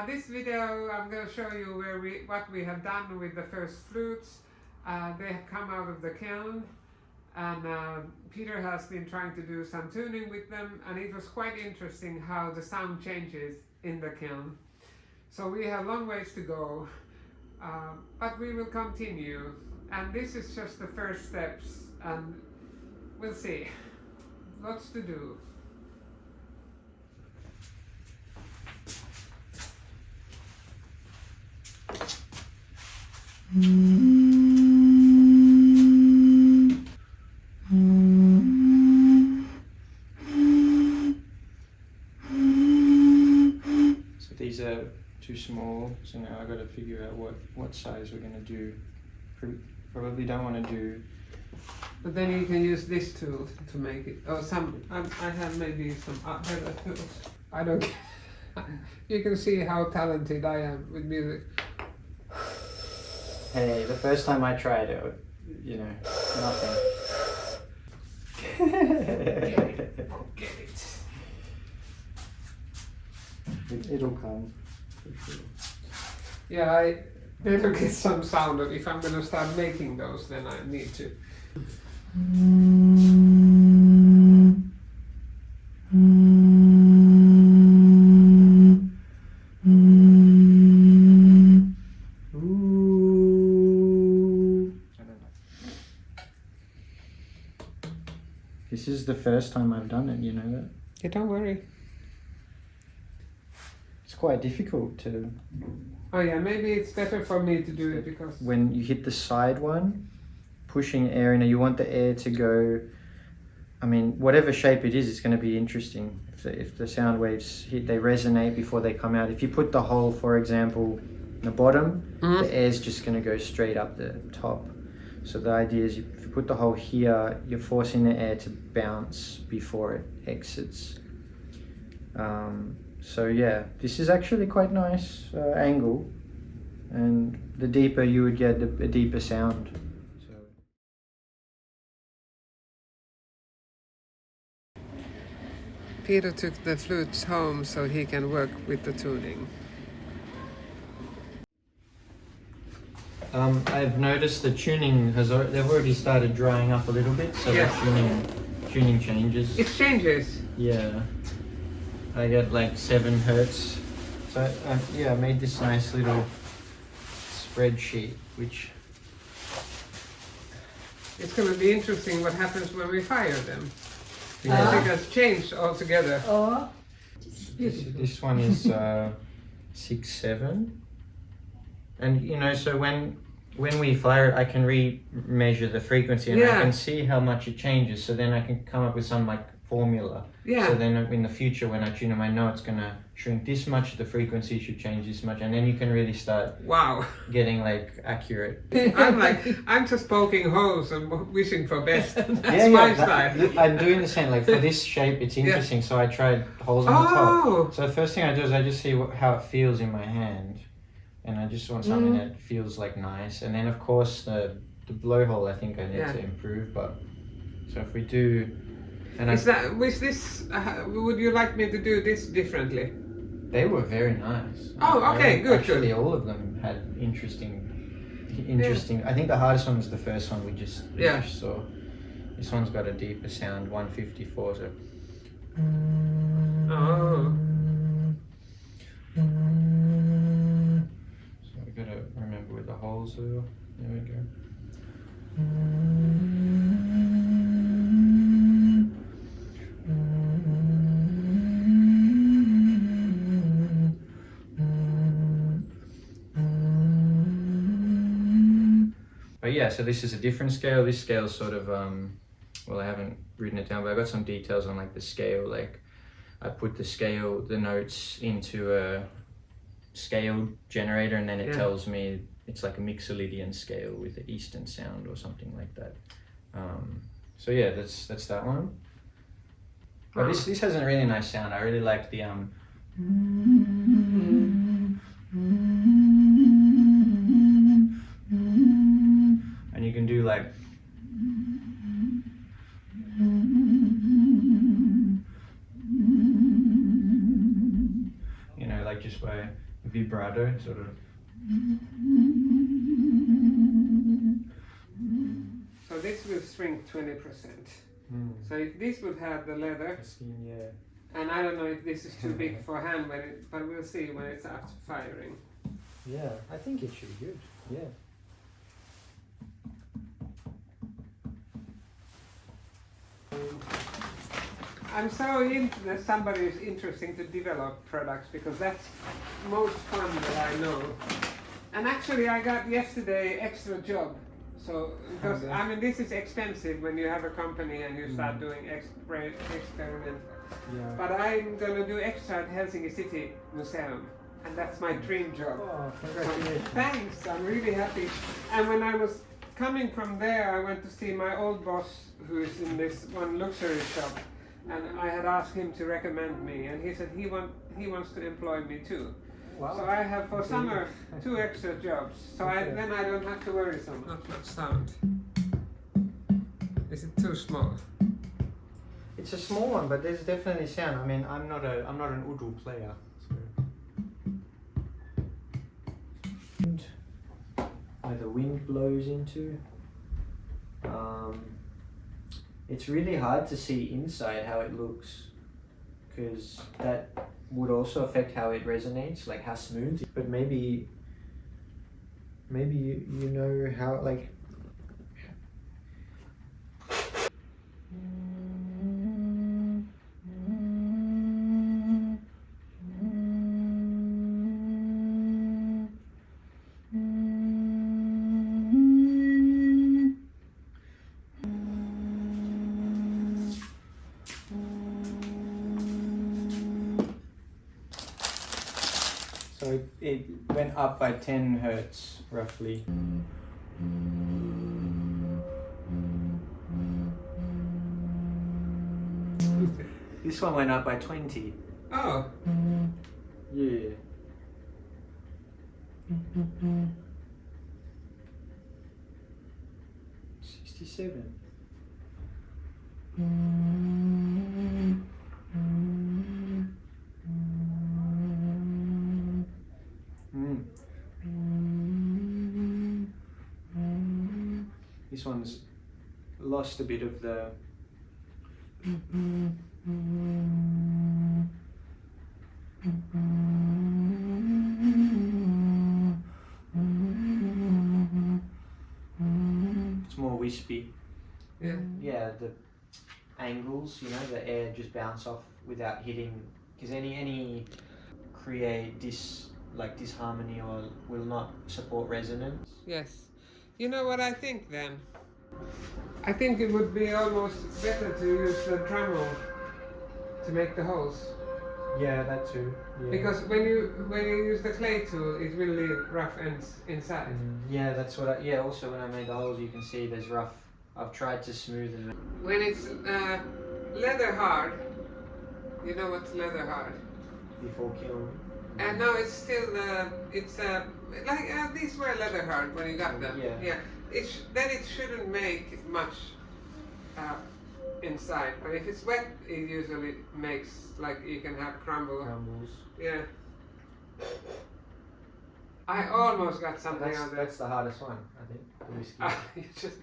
This video I'm going to show you what we have done with the first flutes. They have come out of the kiln, and Peter has been trying to do some tuning with them, and it was quite interesting how the sound changes in the kiln. So we have long ways to go, but we will continue, and this is just the first steps, and we'll see. Lots to do. So these are too small, so now I've got to figure out what size we're going to do. Probably don't want to do... But then you can use this tool to make it, or I have maybe some other tools. I don't care. You can see how talented I am with music. Hey, the first time I tried it, you know, nothing. Forget it. It'll come, for sure. Yeah, I better get some sound. If I'm gonna start making those, then I need to. This is the first time I've done it, you know that? Yeah, don't worry. It's quite difficult to... Oh yeah, maybe it's better for me to do it because... When you hit the side one, pushing air in, you want the air to go... I mean, whatever shape it is, it's going to be interesting. If the sound waves hit, they resonate before they come out. If you put the hole, for example, in the bottom, the air's just going to go straight up the top. So the idea is if you put the hole here, you're forcing the air to bounce before it exits. So yeah, this is actually quite nice angle, and the deeper you would get, a deeper sound. So. Peter took the flutes home so he can work with the tuning. I've noticed the tuning they've already started drying up a little bit, so Yeah. the tuning changes. It changes. Yeah, I get like 7 hertz. So I made this nice little spreadsheet, which... It's going to be interesting what happens when we fire them. Yeah. I think it's changed altogether. Oh, This one is 6/7, and you know, so when we fire it, I can measure the frequency, and I can see how much it changes. So then I can come up with some like formula. Yeah. So then in the future, when I tune them, I know it's gonna shrink this much. The frequency should change this much, and then you can really start Wow. getting like accurate. I'm just poking holes and wishing for best. That's my style. I'm doing the same. Like for this shape, it's interesting. So I tried holes on the top. So the first thing I do is I just see how it feels in my hand, and I just want something that feels like nice. And then of course the blowhole, I think I need to improve. But so if we do, and would you like me to do this differently? they were very nice. Oh, okay, good. Actually, all of them had interesting. I think the hardest one was the first one we just saw. This one's got a deeper sound, 154. So. Oh. So we gotta remember where the holes are. There we go. But yeah, so this is a different scale. This scale is sort of, well, I haven't written it down, but I got some details on like the scale. Like I put the notes into a scale generator, and then it tells me it's like a Mixolydian scale with the Eastern sound or something like that. So yeah, that's that one. But this has a really nice sound. I really like the and you can do like just by vibrato sort of. So this will shrink 20%. So if this would have the leather, Yeah. and I don't know if this is too big for hand, but we'll see when it's after firing. Yeah, I think it should be good. Yeah. I'm so into that somebody is interesting to develop products because that's most fun that I know. And actually I got yesterday extra job. So, because I mean this is expensive when you have a company and you start doing experiments. Yeah. But I'm gonna do extra at Helsinki City Museum. And that's my dream job. Oh, So, congratulations. thanks, I'm really happy. And when I was coming from there, I went to see my old boss who is in this one luxury shop. And I had asked him to recommend me, and he said he wants to employ me too. Wow. So I have for summer 2 extra jobs. So then I don't have to worry so much. Not much sound. Is it too small? It's a small one, but there's definitely sound. I mean, I'm not an udu player. So. Where the wind blows into. It's really hard to see inside how it looks, because that would also affect how it resonates, like how smooth. But maybe you know how, like. So it went up by 10 hertz roughly. This one went up by 20. Oh, Yeah. $67. This one's lost a bit of the. It's more wispy. yeah. Yeah, the angles, you know, the air just bounce off without hitting, because any create disharmony or will not support resonance. Yes. You know what I think then? I think it would be almost better to use the Dremel to make the holes. Yeah, that too. Yeah. Because when you use the clay tool, it really rough ends inside. Yeah, that's what also when I made the holes, you can see there's rough. I've tried to smoothen it. When it's leather hard, you know what's leather hard? Before kiln. And no, it's still like these were leather hard when you got them. Yeah. Then it shouldn't make much inside. But if it's wet, it usually makes like you can have crumbles. Yeah. I almost got something out there. That's the hardest one, I think. The whiskey.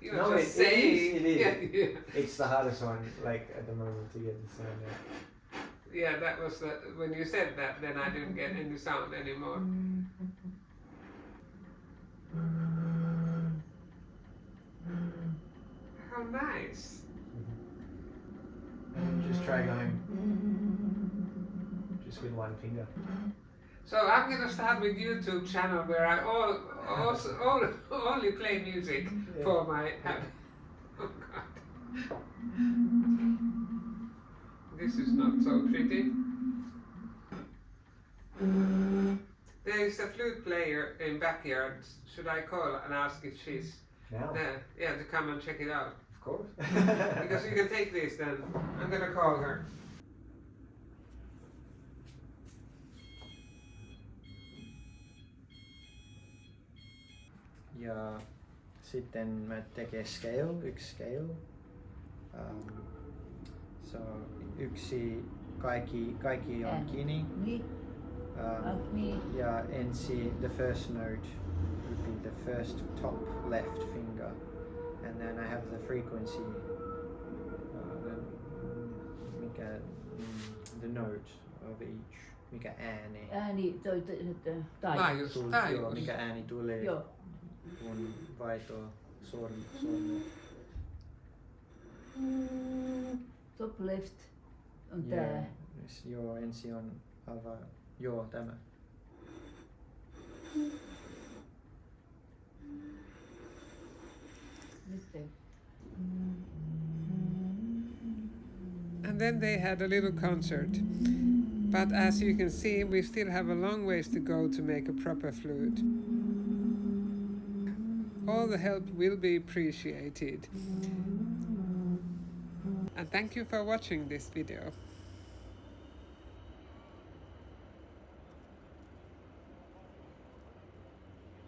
You just say it is. Yeah. It's the hardest one, like at the moment, to get the sound out. Yeah, that was when you said that, then I didn't get any sound anymore. How nice. Just try going just with one finger. So I'm gonna start with YouTube channel where I only play music for my happy. Oh God. This is not so pretty. There is a flute player in backyard. Should I call and ask if she's Now? there? Yeah, to come and check it out. Of course. Because you can take this then. I'm gonna call her. Ja sitten mä tekee yksi scale. So yksi kaikki on kiinni. Me. Yeah, NC, the first note would be the first top left finger, and then I have the frequency, the note of each, mikä ääni, Laajuus. joo, Taajuus. mikä ääni tulee, Joo. kun vaihtoa sormia. Top left on tää. Joo, ensi on joo, tämä. And then they had a little concert. But as you can see, we still have a long ways to go to make a proper flute. All the help will be appreciated. And thank you for watching this video.